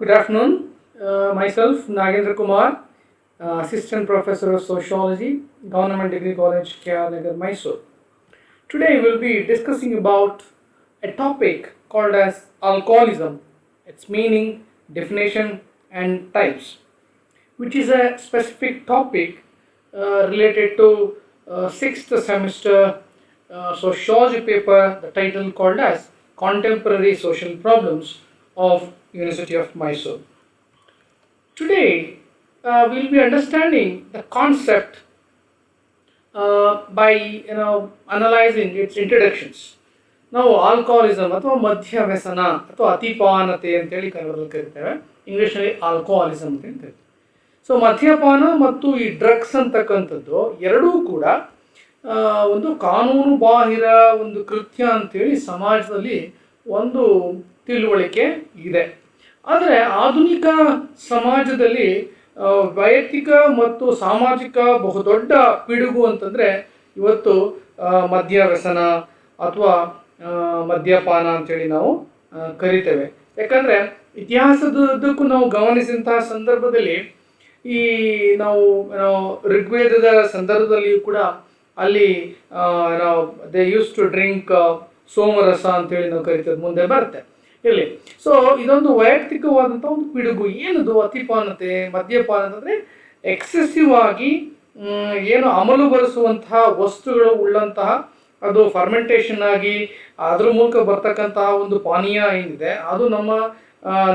Good afternoon. Myself, Nagendra Kumar, Assistant Professor of Sociology, Government Degree College, KR Nagar, Mysore. Today we'll be discussing about a topic called as alcoholism, its meaning, definition, and types, which is a specific topic related to sixth semester sociology paper, the title called as Contemporary Social Problems of University of Mysore. Today, we'll be understanding the concept by analyzing its introductions. ನಾವು alcoholism ಅಥವಾ ಮದ್ಯ ವ್ಯಸನ ಅಥವಾ ಅತಿಪಾನತೆ ಅಂತೇಳಿ ಕನ್ನಡದಲ್ಲಿ ಕರಿತೇವೆ, ಇಂಗ್ಲೀಷಲ್ಲಿ alcoholism ಅಂತ ಕರಿತೇವೆ. ಸೊ ಮದ್ಯಪಾನ ಮತ್ತು ಈ ಡ್ರಗ್ಸ್ ಅಂತಕ್ಕಂಥದ್ದು ಎರಡೂ ಕೂಡ ಒಂದು ಕಾನೂನು ಬಾಹಿರ ಒಂದು ಕೃತ್ಯ ಅಂತೇಳಿ ಸಮಾಜದಲ್ಲಿ ಒಂದು ತಿಳುವಳಿಕೆ ಇದೆ. ಆದರೆ ಆಧುನಿಕ ಸಮಾಜದಲ್ಲಿ ವೈಯಕ್ತಿಕ ಮತ್ತು ಸಾಮಾಜಿಕ ಬಹುದೊಡ್ಡ ಪಿಡುಗು ಅಂತಂದರೆ ಇವತ್ತು ಮದ್ಯ ವ್ಯಸನ ಅಥವಾ ಮದ್ಯಪಾನ ಅಂತೇಳಿ ನಾವು ಕರಿತೇವೆ. ಯಾಕಂದರೆ ಇತಿಹಾಸದುದ್ದಕ್ಕೂ ನಾವು ಗಮನಿಸಿದಂತಹ ಸಂದರ್ಭದಲ್ಲಿ ಈ ನಾವು ಋಗ್ವೇದದ ಸಂದರ್ಭದಲ್ಲಿಯೂ ಕೂಡ ಅಲ್ಲಿ ದೇ ಯೂಸ್ ಟು ಡ್ರಿಂಕ್ ಸೋಮರಸ ಅಂತೇಳಿ ನಾವು ಕರಿತೇವೆ, ಮುಂದೆ ಬರುತ್ತೆ ಇಲ್ಲಿ. ಸೊ ಇದೊಂದು ವೈಯಕ್ತಿಕವಾದಂಥ ಒಂದು ಪಿಡುಗು. ಏನದು ಅತಿಪಾನತೆ ಮದ್ಯಪಾನ ಅಂತಂದರೆ ಎಕ್ಸೆಸಿವ್ ಆಗಿ ಏನು ಅಮಲುಗೊಳಿಸುವಂತಹ ವಸ್ತುಗಳು ಉಳ್ಳಂತಹ, ಅದು ಫರ್ಮೆಂಟೇಷನ್ ಆಗಿ ಅದ್ರ ಮೂಲಕ ಬರ್ತಕ್ಕಂತಹ ಒಂದು ಪಾನೀಯ ಏನಿದೆ ಅದು ನಮ್ಮ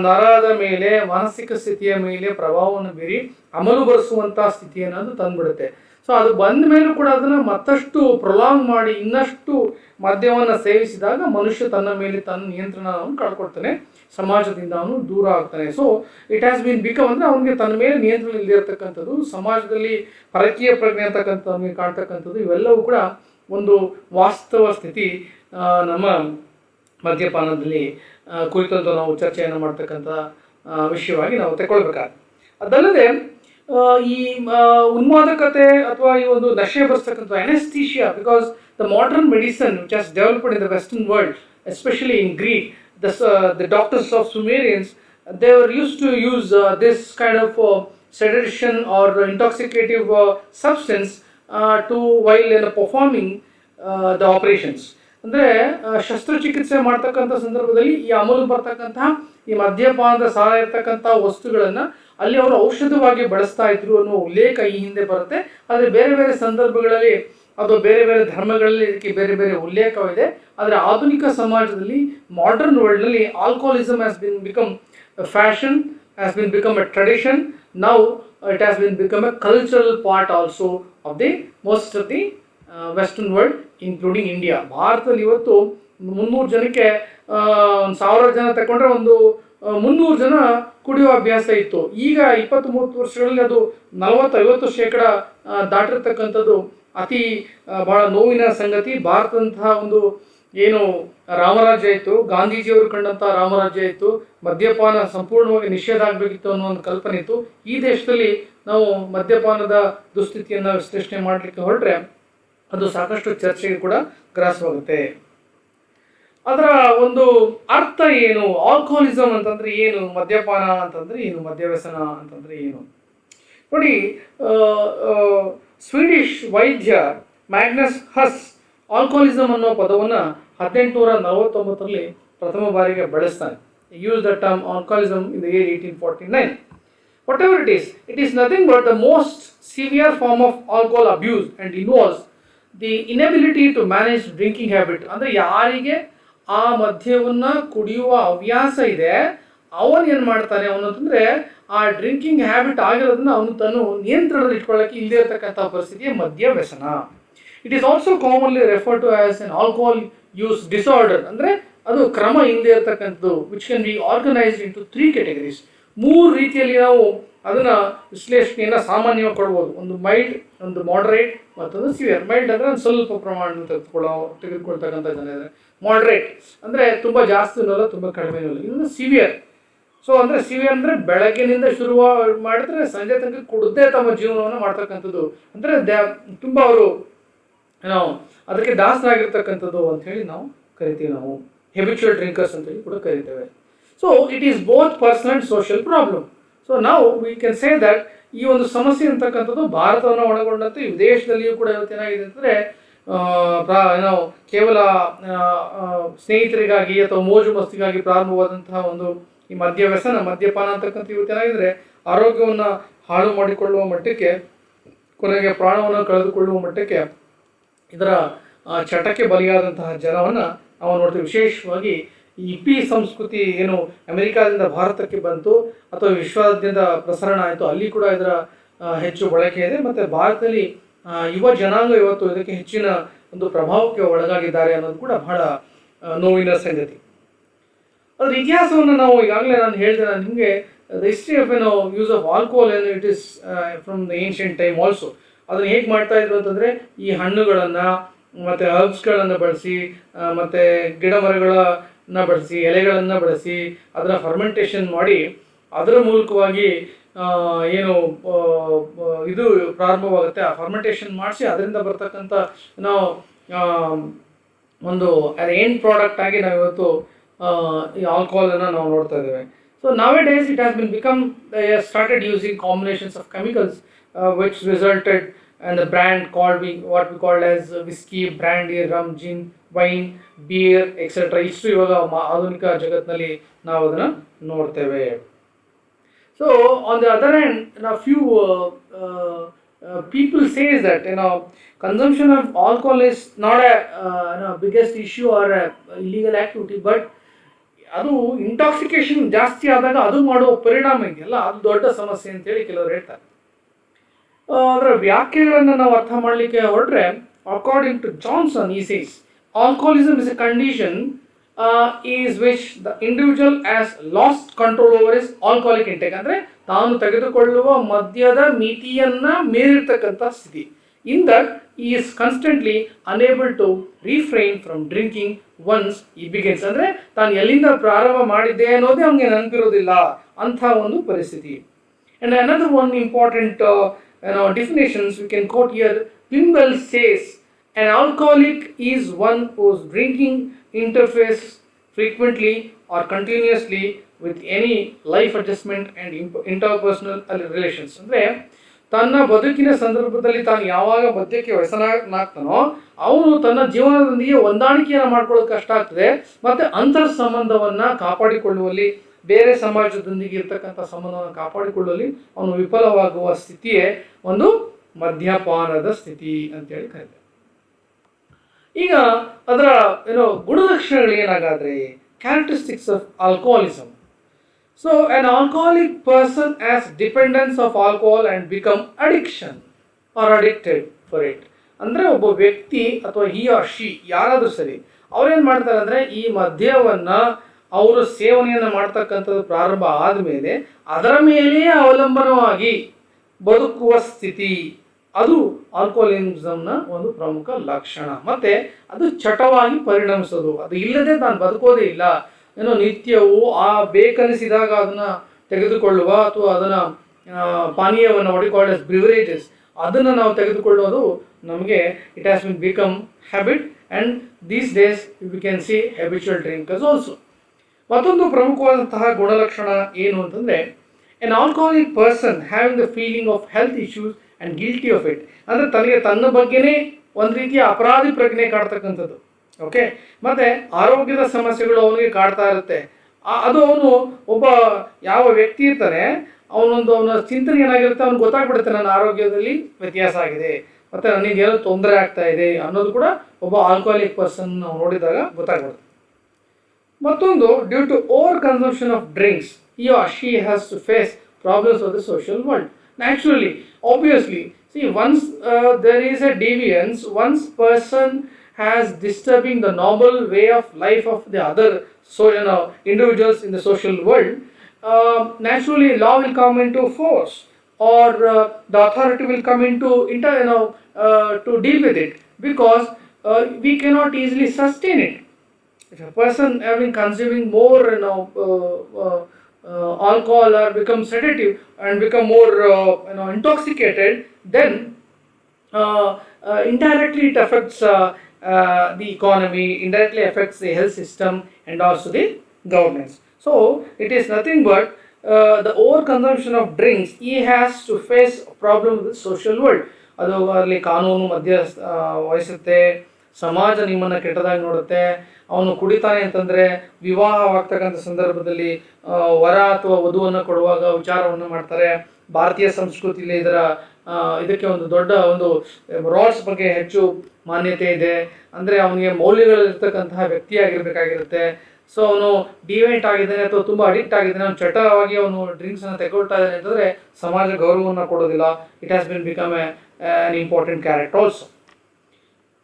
ನರದ ಮೇಲೆ ಮಾನಸಿಕ ಸ್ಥಿತಿಯ ಮೇಲೆ ಪ್ರಭಾವವನ್ನು ಬೀರಿ ಅಮಲುಗೊಳಿಸುವಂತಹ ಸ್ಥಿತಿಯನ್ನು ಅದು ತಂದುಬಿಡುತ್ತೆ. ಸೊ ಅದು ಬಂದ ಮೇಲೂ ಕೂಡ ಅದನ್ನು ಮತ್ತಷ್ಟು ಪ್ರೊಲಾಂಗ್ ಮಾಡಿ ಇನ್ನಷ್ಟು ಮದ್ಯವನ್ನು ಸೇವಿಸಿದಾಗ ಮನುಷ್ಯ ತನ್ನ ಮೇಲೆ ತನ್ನ ನಿಯಂತ್ರಣವನ್ನು ಕಳ್ಕೊಳ್ತಾನೆ, ಸಮಾಜದಿಂದ ಅವನು ದೂರ ಆಗ್ತಾನೆ. So it has been become ಅಂದರೆ ಅವನಿಗೆ ತನ್ನ ಮೇಲೆ ನಿಯಂತ್ರಣ ಇಲ್ಲದೆ ಇರತಕ್ಕಂಥದ್ದು, ಸಮಾಜದಲ್ಲಿ ಪರಕೀಯ ಪ್ರಜ್ಞೆ ಅಂತಕ್ಕಂಥ ಅವನಿಗೆ ಕಾಣ್ತಕ್ಕಂಥದ್ದು, ಇವೆಲ್ಲವೂ ಕೂಡ ಒಂದು ವಾಸ್ತವ ಸ್ಥಿತಿ ನಮ್ಮ ಮದ್ಯಪಾನದಲ್ಲಿ ಕುರಿತಂತೆ ನಾವು ಚರ್ಚೆಯನ್ನು ಮಾಡ್ತಕ್ಕಂಥ ವಿಷಯವಾಗಿ ನಾವು ತಗೊಳ್ಬೇಕಾಗುತ್ತೆ. ಅದಲ್ಲದೆ ಈ ಉನ್ಮಾದಕತೆ ಅಥವಾ ಈ ಒಂದು ನಶೆ ಬರ್ತಕ್ಕಂಥ anaesthesia, because the modern medicine which has developed in the western world, especially in Greek, the doctors of Sumerians, they were used to use this kind of sedation or intoxicative substance to while performing the operations. ಅಂದರೆ ಶಸ್ತ್ರಚಿಕಿತ್ಸೆ ಮಾಡ್ತಕ್ಕಂಥ ಸಂದರ್ಭದಲ್ಲಿ ಈ ಅಮಲು ಬರ್ತಕ್ಕಂತಹ ಈ ಮದ್ಯಪಾನದ ಸಹಾಯ ಇರ್ತಕ್ಕಂಥ ವಸ್ತುಗಳನ್ನು ಅಲ್ಲಿ ಅವರು ಔಷಧವಾಗಿ ಬಳಸ್ತಾ ಇದ್ರು ಅನ್ನೋ ಉಲ್ಲೇಖ ಈ ಹಿಂದೆ ಬರುತ್ತೆ. ಆದರೆ ಬೇರೆ ಬೇರೆ ಸಂದರ್ಭಗಳಲ್ಲಿ ಅದು ಬೇರೆ ಬೇರೆ ಧರ್ಮಗಳಲ್ಲಿ ಇದಕ್ಕೆ ಬೇರೆ ಬೇರೆ ಉಲ್ಲೇಖವಿದೆ. ಆದರೆ ಆಧುನಿಕ ಸಮಾಜದಲ್ಲಿ ಮಾಡರ್ನ್ ವರ್ಲ್ಡ್ನಲ್ಲಿ alcoholism has been become fashion, has been become a tradition. Now it has been become a cultural part also of the most of the western world including India. ಭಾರತದಲ್ಲಿ ಇವತ್ತು 300 ಜನಕ್ಕೆ 1000 ಜನ ತಗೊಂಡ್ರೆ ಒಂದು 300 ಜನ ಕುಡಿಯುವ ಅಭ್ಯಾಸ ಇತ್ತು. ಈಗ 20-30 ವರ್ಷಗಳಲ್ಲಿ ಅದು 40-50% ದಾಟಿರ್ತಕ್ಕಂಥದ್ದು ಅತಿ ಬಹಳ ನೋವಿನ ಸಂಗತಿ. ಭಾರತದಂತಹ ಒಂದು ಏನು ರಾಮರಾಜ್ಯ ಇತ್ತು, ಗಾಂಧೀಜಿಯವರು ಕಂಡಂತಹ ರಾಮರಾಜ್ಯ ಇತ್ತು, ಮದ್ಯಪಾನ ಸಂಪೂರ್ಣವಾಗಿ ನಿಷೇಧ ಆಗಬೇಕಿತ್ತು ಅನ್ನೋ ಒಂದು ಕಲ್ಪನೆ ಇತ್ತು. ಈ ದೇಶದಲ್ಲಿ ನಾವು ಮದ್ಯಪಾನದ ದುಸ್ಥಿತಿಯನ್ನು ವಿಶ್ಲೇಷಣೆ ಮಾಡಲಿಕ್ಕೆ ಹೊರಟ್ರೆ ಅದು ಸಾಕಷ್ಟು ಚರ್ಚೆಗೆ ಕೂಡ ಗ್ರಾಸವಾಗುತ್ತೆ. ಅದರ ಒಂದು ಅರ್ಥ ಏನು, ಆಲ್ಕೋಹಾಲಿಸಮ್ ಅಂತಂದರೆ ಏನು, ಮದ್ಯಪಾನ ಅಂತಂದರೆ ಏನು, ಮದ್ಯವ್ಯಸನ ಅಂತಂದರೆ ಏನು? ನೋಡಿ, ಸ್ವೀಡಿಷ್ ವೈದ್ಯ ಮ್ಯಾಗ್ನಸ್ ಹಸ್ ಆಲ್ಕೋಹಾಲಿಸಮ್ ಅನ್ನೋ ಪದವನ್ನು 1849ರಲ್ಲಿ ಪ್ರಥಮ ಬಾರಿಗೆ ಬಳಸ್ತಾನೆ. Use the term alcoholism in the year 1849. Whatever it is nothing but the most severe form of alcohol abuse and involves the inability to manage drinking habit. ಅಂದರೆ ಯಾರಿಗೆ ಆ ಮದ್ಯವನ್ನು ಕುಡಿಯುವ ಹವ್ಯಾಸ ಇದೆ ಅವನು ಏನು ಮಾಡ್ತಾನೆ ಅವನು ಅಂತಂದರೆ ಆ ಡ್ರಿಂಕಿಂಗ್ ಹ್ಯಾಬಿಟ್ ಆಗಿರೋದನ್ನ ಅವನು ತನ್ನ ನಿಯಂತ್ರಣದಲ್ಲಿ ಇಟ್ಕೊಳ್ಳೋಕ್ಕೆ ಇಲ್ಲದೇ ಇರತಕ್ಕಂಥ ಪರಿಸ್ಥಿತಿಯ ಮದ್ಯ ವ್ಯಸನ. It is also commonly refer to as an alcohol use disorder. ಅಂದರೆ ಅದು ಕ್ರಮ ಇಲ್ಲದೆ ಇರತಕ್ಕಂಥದ್ದು, which can be organised into 3 categories. 3 ರೀತಿಯಲ್ಲಿ ನಾವು ಅದನ್ನು ವಿಶ್ಲೇಷಣೆಯನ್ನು ಸಾಮಾನ್ಯವಾಗಿ ಕೊಡ್ಬೋದು. ಒಂದು ಮೈಲ್ಡ್, ಒಂದು ಮಾಡರೇಟ್, ಮತ್ತೊಂದು ಸಿವಿಯರ್. ಮೈಲ್ಡ್ ಅಂದರೆ ಒಂದು ಸ್ವಲ್ಪ ಪ್ರಮಾಣದಲ್ಲಿ ತೆಗೆದುಕೊಳ್ತಕ್ಕಂಥ ಜನ ಇದ್ದಾರೆ. ಮಾಡರೇಟ್ ಅಂದರೆ ತುಂಬ ಜಾಸ್ತಿ ಇರೋಲ್ಲ, ತುಂಬ ಕಡಿಮೆ ಇರೋಲ್ಲ. ಇನ್ನೊಂದು ಸಿವಿಯರ್. ಸೊ ಅಂದರೆ ಸಿವಿಯರ್ ಅಂದರೆ ಬೆಳಗ್ಗಿನಿಂದ ಶುರು ಮಾಡಿದ್ರೆ ಸಂಜೆ ತನಕ ಕುಡದೇ ತಮ್ಮ ಜೀವನವನ್ನು ಮಾಡ್ತಕ್ಕಂಥದ್ದು. ಅಂದರೆ ತುಂಬ ಅವರು ಅದಕ್ಕೆ ದಾಸರಾಗಿರ್ತಕ್ಕಂಥದ್ದು ಅಂಥೇಳಿ ನಾವು ಕರಿತೀವಿ. ನಾವು ಹೆಬಿಚುವಲ್ ಡ್ರಿಂಕರ್ಸ್ ಅಂತೇಳಿ ಕೂಡ ಕರಿತೇವೆ. So it is both personal and social problem. So ನಾವು ವಿ ಕ್ಯಾನ್ ಸೇ ದಟ್ ಈ ಒಂದು ಸಮಸ್ಯೆ ಅಂತಕ್ಕಂಥದ್ದು ಭಾರತವನ್ನು ಒಳಗೊಂಡಂತೆ ವಿದೇಶದಲ್ಲಿಯೂ ಕೂಡ ಇವತ್ತೇನಾಗಿದೆ ಅಂತಂದರೆ ಏನೋ ಕೇವಲ ಸ್ನೇಹಿತರಿಗಾಗಿ ಅಥವಾ ಮೋಜು ಮಸ್ತಿಗಾಗಿ ಪ್ರಾರಂಭವಾದಂತಹ ಒಂದು ಈ ಮದ್ಯವ್ಯಸನ ಮದ್ಯಪಾನ ಅಂತಕ್ಕಂಥ ಇವತ್ತೇನಾಗಿದ್ರೆ ಆರೋಗ್ಯವನ್ನು ಹಾಳು ಮಾಡಿಕೊಳ್ಳುವ ಮಟ್ಟಕ್ಕೆ, ಕೊನೆಗೆ ಪ್ರಾಣವನ್ನು ಕಳೆದುಕೊಳ್ಳುವ ಮಟ್ಟಕ್ಕೆ ಇದರ ಚಟಕ್ಕೆ ಬಲಿಯಾದಂತಹ ಜನವನ್ನು ನಾವು ನೋಡ್ತೀವಿ. ವಿಶೇಷವಾಗಿ ಈ ಹಿಪ್ಪಿ ಸಂಸ್ಕೃತಿ ಏನು ಅಮೆರಿಕಾದಿಂದ ಭಾರತಕ್ಕೆ ಬಂತು ಅಥವಾ ವಿಶ್ವಾದ್ಯಂತ ಪ್ರಸರಣ ಆಯಿತು, ಅಲ್ಲಿ ಕೂಡ ಇದರ ಹೆಚ್ಚು ಬಳಕೆ ಇದೆ. ಮತ್ತು ಭಾರತದಲ್ಲಿ ಯುವ ಜನಾಂಗ ಇವತ್ತು ಇದಕ್ಕೆ ಹೆಚ್ಚಿನ ಒಂದು ಪ್ರಭಾವಕ್ಕೆ ಒಳಗಾಗಿದ್ದಾರೆ ಅನ್ನೋದು ಕೂಡ ಬಹಳ ನೋವಿನ ಸಂಗತಿ. ಅದರ ಇತಿಹಾಸವನ್ನು ನಾವು ಈಗಾಗಲೇ ನಾನು ಹೇಳಿದೆ ನಿಮಗೆ, the history of use of alcohol it is from the ancient time also. ಅದನ್ನು ಹೇಗೆ ಮಾಡ್ತಾ ಇದ್ರು ಅಂತಂದರೆ ಈ ಹಣ್ಣುಗಳನ್ನು ಮತ್ತು ಹರ್ಬ್ಸ್ಗಳನ್ನು ಬಳಸಿ ಮತ್ತು ಗಿಡ ಮರಗಳನ್ನು ಬಳಸಿ ಎಲೆಗಳನ್ನು ಬಳಸಿ ಅದರ ಫರ್ಮೆಂಟೇಷನ್ ಮಾಡಿ ಅದರ ಮೂಲಕವಾಗಿ ಏನು ಇದು ಪ್ರಾರಂಭವಾಗುತ್ತೆ, ಆ ಫರ್ಮೆಂಟೇಷನ್ ಮಾಡಿಸಿ ಅದರಿಂದ ಬರ್ತಕ್ಕಂಥ ನಾವು ಒಂದು ಎಂಡ್ ಪ್ರಾಡಕ್ಟ್ ಆಗಿ ನಾವು ಇವತ್ತು ಈ ಆಲ್ಕೋಹಾಲನ್ನು ನಾವು ನೋಡ್ತಾ ಇದ್ದೇವೆ. So nowadays it has been become they have started using combinations of chemicals which resulted in the brand called what we call as whiskey, brandy, rum, gin, wine, beer, etc. ಇಷ್ಟು ಇವಾಗ ಆಧುನಿಕ ಜಗತ್ತಿನಲ್ಲಿ ನಾವು ಅದನ್ನು ನೋಡ್ತೇವೆ. So on the other hand, few people says that consumption of alcohol is not a biggest issue or a illegal activity, but ಅದು intoxication ಜಾಸ್ತಿ ಆದಾಗ ಅದು ಮಾಡುವ ಪರಿಣಾಮ ಇದೆಯಲ್ಲ ಅದು ದೊಡ್ಡ ಸಮಸ್ಯೆ ಅಂತೇಳಿ ಕೆಲವರು ಹೇಳ್ತಾರೆ. ಅದರ ವ್ಯಾಖ್ಯೆಗಳನ್ನು ನಾವು ಅರ್ಥ ಮಾಡಲಿಕ್ಕೆ ಹೊರಟ್ರೆ, ಅಕಾರ್ಡಿಂಗ್ ಟು ಜಾನ್ಸನ್ ಈ says alcoholism is A condition is which the individual as last control over is alcoholic intake. ಅಂದರೆ ತಾನು ತೆಗೆದುಕೊಳ್ಳುವ ಮದ್ಯದ ಮಿತಿಯನ್ನು ಮೀರಿರ್ತಕ್ಕಂಥ ಸ್ಥಿತಿ. In that he is constantly unable to refrain from drinking once he begins. ಅಂದರೆ ತಾನು ಎಲ್ಲಿಂದ ಪ್ರಾರಂಭ ಮಾಡಿದ್ದೆ ಅನ್ನೋದೇ ಅವನಿಗೆ ನೆನಪಿರೋದಿಲ್ಲ ಅಂಥ ಒಂದು ಪರಿಸ್ಥಿತಿ. And another one important definitions we can quote here. Pimble says an alcoholic is one whose drinking interferes frequently or continuously with any life adjustment and interpersonal relations. ಅಂದರೆ ತನ್ನ ಬದುಕಿನ ಸಂದರ್ಭದಲ್ಲಿ ತಾನು ಯಾವಾಗ ಮದ್ಯಕ್ಕೆ ವ್ಯಸನಾಗ್ತಾನೋ ಅವನು ತನ್ನ ಜೀವನದೊಂದಿಗೆ ಹೊಂದಾಣಿಕೆಯನ್ನು ಮಾಡ್ಕೊಳ್ಳೋದು ಕಷ್ಟ ಆಗ್ತದೆ, ಮತ್ತು ಅಂತರ್ ಸಂಬಂಧವನ್ನು ಕಾಪಾಡಿಕೊಳ್ಳುವಲ್ಲಿ, ಬೇರೆ ಸಮಾಜದೊಂದಿಗೆ ಇರ್ತಕ್ಕಂಥ ಸಂಬಂಧವನ್ನು ಕಾಪಾಡಿಕೊಳ್ಳುವಲ್ಲಿ ಅವನು ವಿಫಲವಾಗುವ ಸ್ಥಿತಿಯೇ ಒಂದು ಮದ್ಯಪಾನದ ಸ್ಥಿತಿ ಅಂತೇಳಿ ಕರೀತಾರೆ. ಈಗ ಅದರ ಗುಣಲಕ್ಷಣಗಳು ಏನಾಗಾದ್ರೆ, characteristics of alcoholism. So an alcoholic person has dependence of alcohol and become addiction or addicted for it. ಅಂದರೆ ಒಬ್ಬ ವ್ಯಕ್ತಿ ಅಥವಾ he or she ಯಾರಾದರೂ ಸರಿ ಅವ್ರೇನು ಮಾಡ್ತಾರೆ ಅಂದರೆ ಈ ಮದ್ಯವನ್ನು ಅವರು ಸೇವನೆಯನ್ನು ಮಾಡ್ತಕ್ಕಂಥದ್ದು ಪ್ರಾರಂಭ ಆದಮೇಲೆ ಅದರ ಮೇಲೆಯೇ ಅವಲಂಬನವಾಗಿ ಬದುಕುವ ಸ್ಥಿತಿ, ಅದು ಆಲ್ಕೋಹಾಲಿಸಮ್ನ ಒಂದು ಪ್ರಮುಖ ಲಕ್ಷಣ. ಮತ್ತು ಅದು ಚಟವಾಗಿ ಪರಿಣಮಿಸೋದು, ಅದು ಇಲ್ಲದೆ ತಾನು ಬದುಕೋದೇ ಇಲ್ಲ. ನಿತ್ಯವೂ ಆ ಬೇಕನಿಸಿದಾಗ ಅದನ್ನು ತೆಗೆದುಕೊಳ್ಳುವ ಅಥವಾ ಅದನ್ನು ಪಾನೀಯವನ್ನು ಒಡಿಕಾಲ್ಡ್ ಆಸ್ ಬ್ರಿವರೇಜಸ್ ಅದನ್ನು ನಾವು ತೆಗೆದುಕೊಳ್ಳೋದು ನಮಗೆ it has been become habit, and these days we can see habitual drinkers also. ಮತ್ತೊಂದು ಪ್ರಮುಖವಾದಂತಹ ಗುಣಲಕ್ಷಣ ಏನು ಅಂತಂದರೆ, N alcoholic person having the feeling of health issues and guilty of it. ಅಂದರೆ ತನಗೆ ತನ್ನ ಬಗ್ಗೆನೇ ಒಂದು ರೀತಿಯ ಅಪರಾಧಿ ಪ್ರಜ್ಞೆ ಕಾಡ್ತಕ್ಕಂಥದ್ದು. ಓಕೆ, ಮತ್ತು ಆರೋಗ್ಯದ ಸಮಸ್ಯೆಗಳು ಅವನಿಗೆ ಕಾಡ್ತಾ ಇರುತ್ತೆ. ಅದು ಅವನು ಒಬ್ಬ ಯಾವ ವ್ಯಕ್ತಿ ಇರ್ತಾನೆ ಅವನ ಚಿಂತನೆ ಏನಾಗಿರುತ್ತೆ, ಅವ್ನಿಗೆ ಗೊತ್ತಾಗ್ಬಿಡುತ್ತೆ ನನ್ನ ಆರೋಗ್ಯದಲ್ಲಿ ವ್ಯತ್ಯಾಸ ಆಗಿದೆ ಮತ್ತು ನನಗೇನೋ ತೊಂದರೆ ಆಗ್ತಾ ಇದೆ ಅನ್ನೋದು ಕೂಡ ಒಬ್ಬ ಆಲ್ಕೋಹಾಲಿಕ್ ಪರ್ಸನ್ ನಾವು ನೋಡಿದಾಗ ಗೊತ್ತಾಗ್ಬಿಡುತ್ತೆ. ಮತ್ತೊಂದು, due to over consumption of drinks he or she has to face problems of the social world. Naturally, obviously, see, once there is a deviance, once person has disturbing the normal way of life of the other individuals in the social world, naturally law will come into force, or the authority will come into to deal with it, because we cannot easily sustain it. If a person having consuming more alcohol or become sedative and become more intoxicated, then indirectly it affects the economy, indirectly affects the health system and also the governance. So it is nothing but the over consumption of drinks ಈ has to face problem with social world. ಅದು ಅಲ್ಲಿ ಕಾನೂನು ವಹಿಸುತ್ತೆ, ಸಮಾಜ ನಿಮ್ಮನ್ನು ಕೆಟ್ಟದಾಗಿ ನೋಡುತ್ತೆ. ಅವನು ಕುಡಿತಾನೆ ಅಂತಂದರೆ ವಿವಾಹವಾಗ್ತಕ್ಕಂಥ ಸಂದರ್ಭದಲ್ಲಿ ವರ ಅಥವಾ ವಧುವನ್ನು ಕೊಡುವಾಗ ವಿಚಾರವನ್ನು ಮಾಡ್ತಾರೆ. ಭಾರತೀಯ ಸಂಸ್ಕೃತಿಯಲ್ಲಿ ಇದಕ್ಕೆ ಒಂದು ದೊಡ್ಡ ಒಂದು ರಾಲ್ಸ್ ಬಗ್ಗೆ ಹೆಚ್ಚು ಮಾನ್ಯತೆ ಇದೆ. ಅಂದರೆ ಅವನಿಗೆ ಮೌಲ್ಯಗಳಿರ್ತಕ್ಕಂತಹ ವ್ಯಕ್ತಿಯಾಗಿರಬೇಕಾಗಿರುತ್ತೆ. ಸೊ ಅವನು ಡಿವೈಂಟ್ ಆಗಿದ್ದಾನೆ ಅಥವಾ ತುಂಬ ಅಡಿಕ್ಟ್ ಆಗಿದ್ದಾನೆ, ಅವನು ಚಟವಾಗಿ ಅವನು ಡ್ರಿಂಕ್ಸನ್ನು ತೆಗೊಳ್ತಾ ಇದ್ದಾನೆ ಅಂತಂದರೆ ಸಮಾಜ ಗೌರವವನ್ನು ಕೊಡೋದಿಲ್ಲ. It has been become an important character also.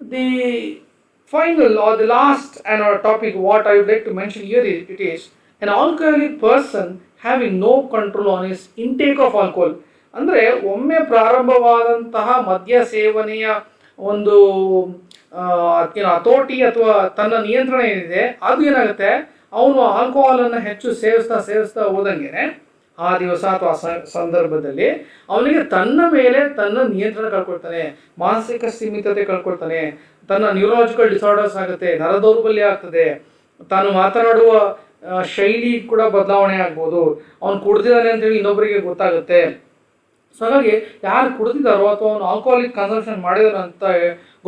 The final or the last topic what I would like to mention here is it is an alcoholic person having no control on his intake of alcohol. ಅಂದರೆ ಒಮ್ಮೆ ಪ್ರಾರಂಭವಾದಂತಹ ಮದ್ಯ ಸೇವನೆಯ ಒಂದು ಹತೋಟಿ ಅಥವಾ ತನ್ನ ನಿಯಂತ್ರಣ ಏನಿದೆ ಅದು ಏನಾಗುತ್ತೆ, ಅವನು ಆಲ್ಕೋಹಾಲನ್ನು ಹೆಚ್ಚು ಸೇವಿಸ್ತಾ ಹೋದಂಗೆ ಆ ದಿವಸ ಅಥವಾ ಸಂದರ್ಭದಲ್ಲಿ ಅವನಿಗೆ ತನ್ನ ಮೇಲೆ ತನ್ನ ನಿಯಂತ್ರಣ ಕಳ್ಕೊಳ್ತಾನೆ, ಮಾನಸಿಕ ಸ್ಥಿಮಿತತೆ ಕಳ್ಕೊಳ್ತಾನೆ, ತನ್ನ ನ್ಯೂರಾಲಜಿಕಲ್ ಡಿಸಾರ್ಡರ್ಸ್ ಆಗುತ್ತೆ, ನರದೌರ್ಬಲ್ಯ ಆಗ್ತದೆ, ತಾನು ಮಾತನಾಡುವ ಶೈಲಿ ಕೂಡ ಬದಲಾವಣೆ ಆಗ್ಬೋದು, ಅವನು ಕುಡ್ದಿದ್ದಾನೆ ಅಂತೇಳಿ ಇನ್ನೊಬ್ಬರಿಗೆ ಗೊತ್ತಾಗುತ್ತೆ. ಸೊ ಹಾಗಾಗಿ ಯಾರು ಕುಡ್ದಿದ್ದಾರೋ ಅಥವಾ ಅವನು ಆಲ್ಕೋಹಾಲಿಕ್ ಕನ್ಸಂಪ್ಷನ್ ಮಾಡಿದಾರೋ ಅಂತ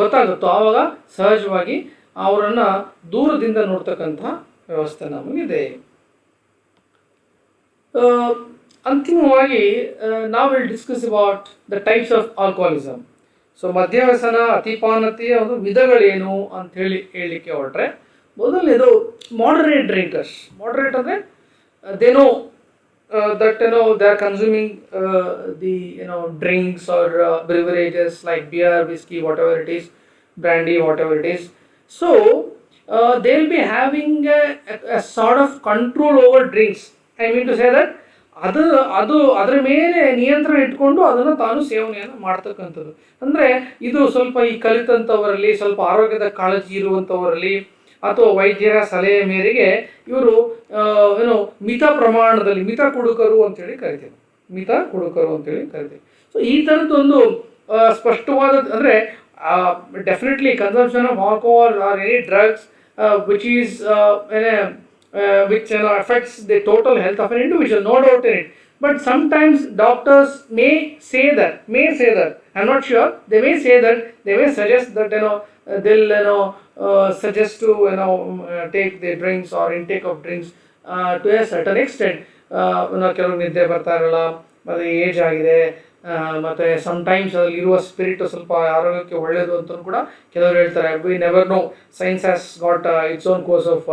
ಗೊತ್ತಾಗುತ್ತೋ ಆವಾಗ ಸಹಜವಾಗಿ ಅವರನ್ನು ದೂರದಿಂದ ನೋಡ್ತಕ್ಕಂಥ ವ್ಯವಸ್ಥೆ ನಮಗಿದೆ. ಅಂತಿಮವಾಗಿ ನಾವು will discuss about the types of alcoholism. So ಮದ್ಯವ್ಯಸನ ಅತಿಪಾನತೆಯ ಒಂದು ವಿಧಗಳೇನು ಅಂಥೇಳಿ ಹೇಳಲಿಕ್ಕೆ ಹೊರಟ್ರೆ, ಮೊದಲನೇದು ಮಾಡರೇಟ್ ಡ್ರಿಂಕರ್ಸ್. ಮಾಡರೇಟ್ ಅಂದರೆ they know that they are consuming the drinks or beverages like beer, whiskey, whatever it is, brandy, whatever it is. So they will be having a sort of control over drinks. I mean to say that ಅದರ ಮೇಲೆ ನಿಯಂತ್ರಣ ಇಟ್ಕೊಂಡು ಅದನ್ನು ತಾನು ಸೇವನೆಯನ್ನು ಮಾಡ್ತಕ್ಕಂಥದ್ದು. ಅಂದರೆ ಇದು ಸ್ವಲ್ಪ ಈ ಕಲಿತಂಥವರಲ್ಲಿ, ಸ್ವಲ್ಪ ಆರೋಗ್ಯದ ಕಾಳಜಿ ಇರುವಂಥವರಲ್ಲಿ ಅಥವಾ ವೈದ್ಯರ ಸಲಹೆ ಮೇರೆಗೆ ಇವರು ಮಿತ ಪ್ರಮಾಣದಲ್ಲಿ ಮಿತ ಕುಡುಕರು ಅಂತೇಳಿ ಕರಿತೀವಿ. ಸೊ ಈ ಥರದ್ದೊಂದು ಸ್ಪಷ್ಟವಾದ ಅಂದರೆ definitely consumption of alcohol R any drugs which is which affects the total health of an individual, no doubt in it. But sometimes doctors may say that, I'm not sure, they may suggest that they'll suggest to take the drinks or intake of drinks to a certain extent. ಕೆಲವು ನಿದ್ದೆ ಬರ್ತಾ ಇರಲ್ಲ, ಮತ್ತು age ಆಗಿದೆ, ಮತ್ತು sometimes ಅದ್ರಲ್ಲಿ ಇರುವ spirit ಸ್ವಲ್ಪ ಆರೋಗ್ಯಕ್ಕೆ ಒಳ್ಳೆಯದು ಅಂತ ಕೂಡ ಕೆಲವರು ಹೇಳ್ತಾರೆ. We never know, science has got its own course of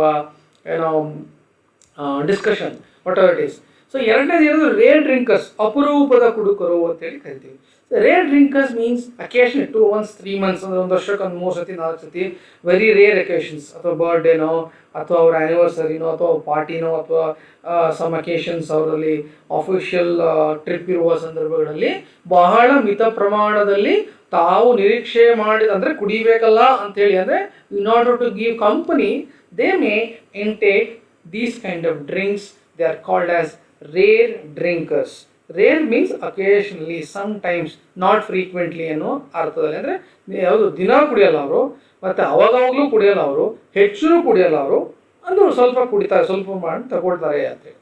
discussion whatever it is. So ಎರಡನೇದು ಏನಂದ್ರೆ ರೇರ್ ಡ್ರಿಂಕರ್ಸ್, ಅಪರೂಪದ ಕುಡುಕರು ಅಂತೇಳಿ ಕರಿತೀವಿ. Rare drinkers means occasion 2 months 3 months ಅಂದರೆ ಒಂದು ವರ್ಷಕ್ಕೆ ಒಂದು 3 ಸತಿ 4 ಸತಿ ವೆರಿ ರೇರ್ ಅಕೇಶನ್ಸ್, ಅಥವಾ ಬರ್ಡೇನೋ ಅಥವಾ ಅವ್ರ ಆ್ಯನಿವರ್ಸರಿನೋ ಅಥವಾ ಪಾರ್ಟಿನೋ ಅಥವಾ ಸಮ್ ಅಕೇಶನ್ಸ್ ಅವರಲ್ಲಿ ಅಫಿಷಿಯಲ್ ಟ್ರಿಪ್ ಇರುವ ಸಂದರ್ಭಗಳಲ್ಲಿ ಬಹಳ ಮಿತ ಪ್ರಮಾಣದಲ್ಲಿ ತಾವು ನಿರೀಕ್ಷೆ ಮಾಡಿದ ಅಂದರೆ ಕುಡಿಬೇಕಲ್ಲ ಅಂಥೇಳಿ, ಅಂದರೆ in order to give company they may intake these kind of drinks. They are called as rare drinkers. Rare means occasionally, sometimes, not frequently ಅನ್ನೋ ಅರ್ಥದಲ್ಲಿ. ಅಂದರೆ ಯಾವುದು ದಿನ ಕುಡಿಯಲ್ಲ ಅವರು, ಮತ್ತು ಅವಾಗವಾಗಲೂ ಕುಡಿಯಲ್ಲ ಅವರು, ಹೆಚ್ಚು ಕುಡಿಯಲ್ಲ ಅವರು, ಅಂದ್ರೆ ಸ್ವಲ್ಪ ಕುಡಿತಾರೆ, ಸ್ವಲ್ಪ ಮಾಡಿ ತಗೊಳ್ತಾರೆ ಅಂತೇಳಿ.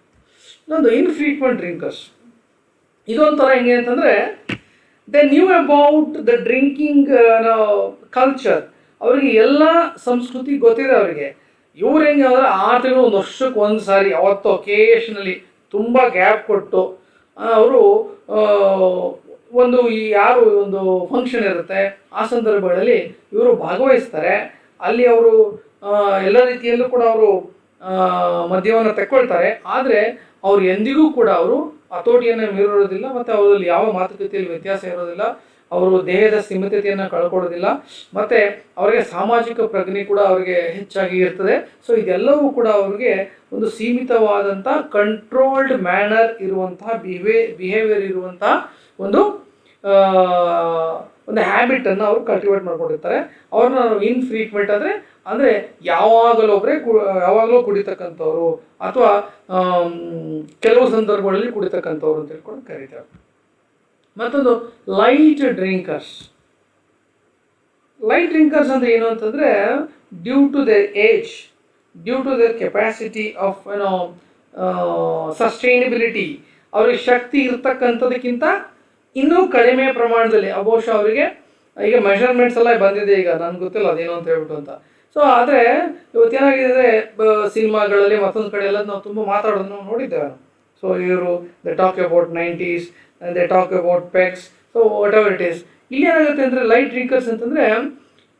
ಇನ್ನೊಂದು ಇನ್ಫ್ರೀಕ್ವೆಂಟ್ ಡ್ರಿಂಕರ್ಸ್. ಇದೊಂಥರ ಹೆಂಗೆ ಅಂತಂದರೆ they new about the drinking culture. ಅವರಿಗೆ ಎಲ್ಲ ಸಂಸ್ಕೃತಿ ಗೊತ್ತಿದೆ ಅವರಿಗೆ. ಇವ್ರು ಹೆಂಗೆ ಅಂದರೆ 6 ತಿಂಗಳು 1 ವರ್ಷಕ್ಕೆ ಒಂದು ಸಾರಿ ಅವತ್ತು ಒಕೇಶನಲ್ಲಿ ತುಂಬ ಗ್ಯಾಪ್ ಕೊಟ್ಟು ಅವರು ಒಂದು ಫಂಕ್ಷನ್ ಇರುತ್ತೆ ಆ ಸಂದರ್ಭಗಳಲ್ಲಿ ಇವರು ಭಾಗವಹಿಸ್ತಾರೆ. ಅಲ್ಲಿ ಅವರು ಎಲ್ಲ ರೀತಿಯಲ್ಲೂ ಕೂಡ ಅವರು ಮದ್ಯವನ್ನು ತೆಕ್ಕೊಳ್ತಾರೆ. ಆದರೆ ಅವರು ಎಂದಿಗೂ ಕೂಡ ಅವರು ಹತೋಟಿಯನ್ನು ಮೀರೋದಿಲ್ಲ, ಮತ್ತು ಅವರಲ್ಲಿ ಯಾವ ಮಾತುಕತೆಯಲ್ಲಿ ವ್ಯತ್ಯಾಸ ಇರೋದಿಲ್ಲ, ಅವರು ದೇಹದ ಸ್ಥಿಮಿತತೆಯನ್ನು ಕಳ್ಕೊಳ್ಳೋದಿಲ್ಲ, ಮತ್ತು ಅವರಿಗೆ ಸಾಮಾಜಿಕ ಪ್ರಜ್ಞೆ ಕೂಡ ಅವರಿಗೆ ಹೆಚ್ಚಾಗಿ ಇರ್ತದೆ. ಸೊ ಇದೆಲ್ಲವೂ ಕೂಡ ಅವ್ರಿಗೆ ಒಂದು ಸೀಮಿತವಾದಂಥ ಕಂಟ್ರೋಲ್ಡ್ ಮ್ಯಾನರ್ ಇರುವಂತಹ ಬಿಹೇವಿಯರ್ ಇರುವಂತಹ ಒಂದು ಹ್ಯಾಬಿಟನ್ನು ಅವರು ಕಲ್ಟಿವೇಟ್ ಮಾಡ್ಕೊಂಡಿರ್ತಾರೆ. ಅವ್ರನ್ನ ನಾವು ಇನ್ಫ್ರೀಕ್ವೆಂಟ್ ಅಂದರೆ ಯಾವಾಗಲೂ ಕುಡಿತಕ್ಕಂಥವ್ರು ಅಥವಾ ಕೆಲವು ಸಂದರ್ಭಗಳಲ್ಲಿ ಕುಡಿತಕ್ಕಂಥವ್ರು ಅಂತ ಹೇಳ್ಕೊಂಡು ಕರೀತಾರೆ. ಮತ್ತೊಂದು ಲೈಟ್ ಡ್ರಿಂಕರ್ಸ್. ಅಂದರೆ ಏನು ಅಂತಂದರೆ due to their age, due to their capacity of sustainability, ಅವ್ರಿಗೆ ಶಕ್ತಿ ಇರ್ತಕ್ಕಂಥದಕ್ಕಿಂತ ಇನ್ನೂ ಕಡಿಮೆ ಪ್ರಮಾಣದಲ್ಲಿ ಬಹುಶಃ ಅವರಿಗೆ ಈಗ ಮೆಷರ್ಮೆಂಟ್ಸ್ ಎಲ್ಲ ಬಂದಿದೆ, ಈಗ ನನಗೆ ಗೊತ್ತಿಲ್ಲ ಅದೇನು ಅಂತ ಹೇಳ್ಬಿಟ್ಟು ಅಂತ. ಸೊ ಆದರೆ ಇವತ್ತೇನಾಗಿದೆ ಸಿನಿಮಾಗಳಲ್ಲಿ ಮತ್ತೊಂದು ಕಡೆ ಎಲ್ಲ ನಾವು ತುಂಬ ಮಾತಾಡೋದನ್ನು ನಾವು ನೋಡಿದ್ದೇವೆ. ಸೊ ಇವರು they talk about 90s, they talk about pecs, so what ever it is. ಇಲ್ಲಿ ಏನಾಗುತ್ತೆ ಅಂದರೆ ಲೈಟ್ ಡ್ರಿಂಕರ್ಸ್ ಅಂತಂದರೆ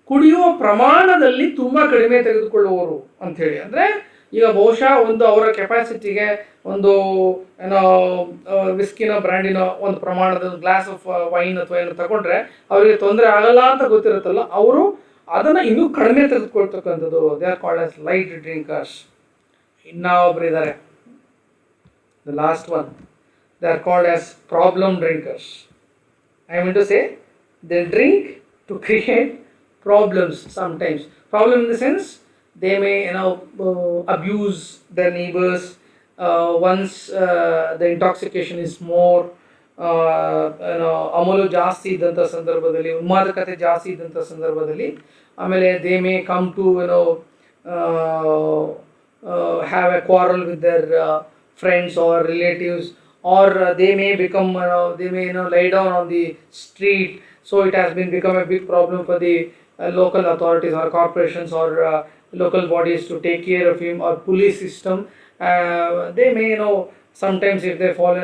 ಕುಡಿಯುವ ಪ್ರಮಾಣದಲ್ಲಿ ತುಂಬ ಕಡಿಮೆ ತೆಗೆದುಕೊಳ್ಳುವವರು ಅಂಥೇಳಿ. ಅಂದರೆ ಈಗ ಬಹುಶಃ ಒಂದು ಅವರ ಕೆಪಾಸಿಟಿಗೆ ಒಂದು ಏನೋ ವಿಸ್ಕಿನ ಬ್ರ್ಯಾಂಡಿನ ಒಂದು ಪ್ರಮಾಣದ ಗ್ಲಾಸ್ ಆಫ್ ವೈನ್ ಅಥವಾ ಏನೋ ತಗೊಂಡ್ರೆ ಅವರಿಗೆ ತೊಂದರೆ ಆಗಲ್ಲ ಅಂತ ಗೊತ್ತಿರುತ್ತಲ್ಲ, ಅವರು ಅದನ್ನು ಇನ್ನೂ ಕಡಿಮೆ ತೆಗೆದುಕೊಳ್ತಕ್ಕಂಥದ್ದು. They are called as light drinkers. ಇನ್ನೂ ಒಬ್ರು ಇದ್ದಾರೆ, the last one, they are called as problem drinkers. I mean to say they drink to create problems sometimes. Problem in the sense they may abuse their neighbors once the intoxication is more. ಅಮಲು ಜಾಸ್ತಿ ಇದ್ದಂಥ ಸಂದರ್ಭದಲ್ಲಿ, ಉನ್ಮಾದಕತೆ ಜಾಸ್ತಿ ಇದ್ದಂಥ ಸಂದರ್ಭದಲ್ಲಿ ಆಮೇಲೆ they may come to have a quarrel with their friends or relatives, or they may become they may lie down on the street. So it has become a big problem for the local authorities or corporations or local bodies to take care of him, or police system. They may sometimes if they fall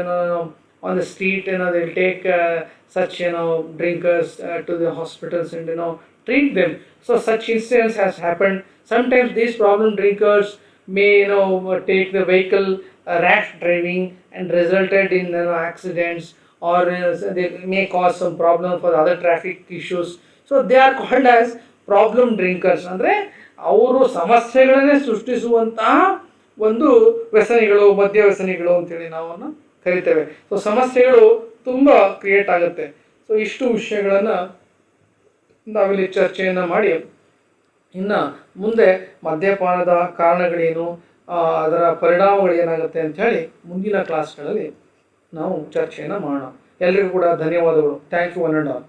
on the street, they'll take such drinkers to the hospitals and treat them. So such incidents has happened. Sometimes these problem drinkers may take the vehicle rash driving and resulted in accidents, or they may cause some problem for other traffic issues. So they are called as problem drinkers. ಅಂದರೆ ಅವರು ಸಮಸ್ಯೆಗಳನ್ನೇ ಸೃಷ್ಟಿಸುವಂತಹ ಒಂದು ವ್ಯಸನಿಗಳು, ಮದ್ಯ ವ್ಯಸನಿಗಳು ಅಂತೇಳಿ ನಾವು ಕರಿತೇವೆ. So ಸಮಸ್ಯೆಗಳು ತುಂಬ create ಆಗುತ್ತೆ. ಸೊ ಇಷ್ಟು ವಿಷಯಗಳನ್ನು ನಾವಿಲ್ಲಿ ಚರ್ಚೆಯನ್ನು ಮಾಡಿ ಇನ್ನು ಮುಂದೆ ಮದ್ಯಪಾನದ ಕಾರಣಗಳೇನು, ಅದರ ಪರಿಣಾಮಗಳು ಏನಾಗುತ್ತೆ ಅಂಥೇಳಿ ಮುಂದಿನ ಕ್ಲಾಸ್ಗಳಲ್ಲಿ ನಾವು ಚರ್ಚೆಯನ್ನು ಮಾಡೋಣ. ಎಲ್ರಿಗೂ ಕೂಡ ಧನ್ಯವಾದಗಳು. Thank you one and all.